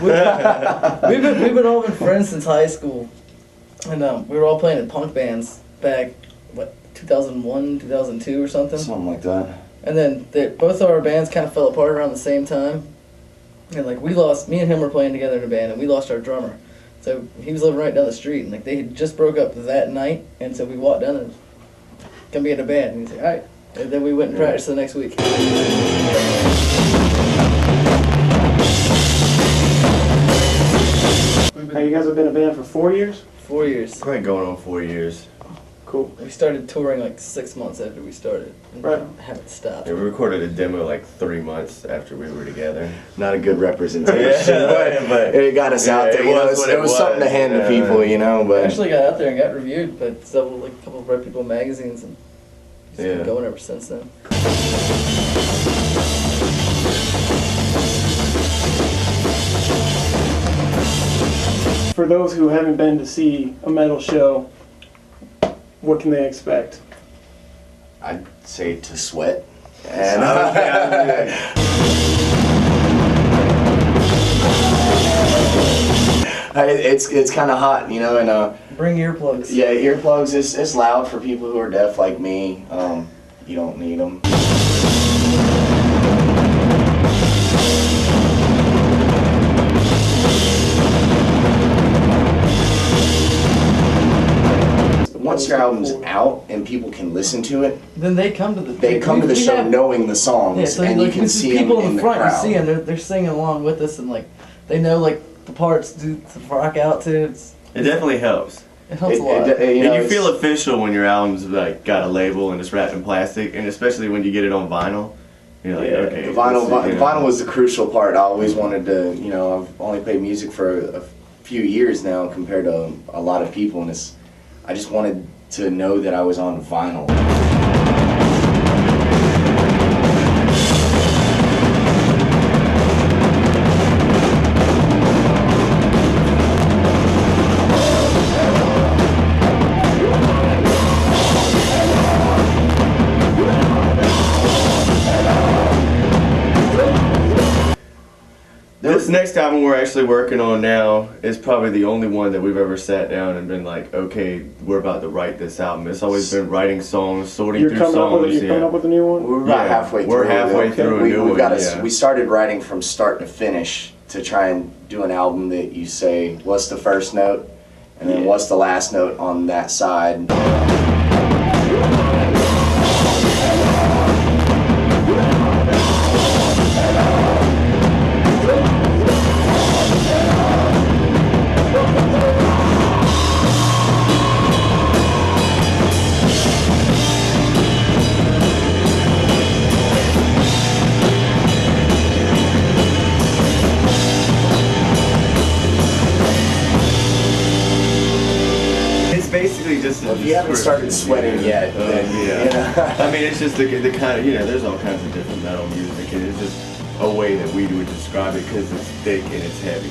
We've all been friends since high school, and we were all playing in punk bands back, 2001, 2002 or something. Something like that. And then both of our bands kind of fell apart around the same time, and like me and him were playing together in a band, and we lost our drummer. So he was living right down the street, and like they had just broke up that night, and so we walked down and come be in a band, and he's like, all right. And then we went and practiced the next week. Now you guys have been a band for 4 years? 4 years. Quite going on 4 years. Cool. We started touring like 6 months after we started. And Right. haven't stopped. Yeah, we recorded a demo like 3 months after we were together. Not a good representation, but it got us out there. It was something to hand to people, you know. But Actually got out there and got reviewed by a couple of reputable magazines, and it's been going ever since then. For those who haven't been to see a metal show, what can they expect? I'd say to sweat. And it's kind of hot, you know, and bring earplugs. Yeah, earplugs is loud for people who are deaf like me. You don't need them. Once your album's out and people can listen to it, then they come to the show knowing the songs, yeah, so and like, you can see people them in in the front. crowd. You see them; they're singing along with us, and like they know like the parts to rock out to. It definitely helps. It helps a lot. You feel official when your album's like got a label and it's wrapped in plastic, and especially when you get it on vinyl. You're like, okay. The vinyl was the crucial part. I always wanted to, you know, I've only played music for a few years now compared to a lot of people, and I just wanted to know that I was on vinyl. This next album we're actually working on now is probably the only one that we've ever sat down and been like, okay, we're about to write this album. It's always been writing songs, sorting through songs. You're coming up with a new one? We're about halfway through. We're halfway through a new one. We started writing from start to finish to try and do an album that you say, what's the first note? And then what's the last note on that side? Basically just if you haven't started sweating yet, then, you know. I mean, it's just the kind of, you know, there's all kinds of different metal music, and it's just a way that we would describe it because it's thick and it's heavy.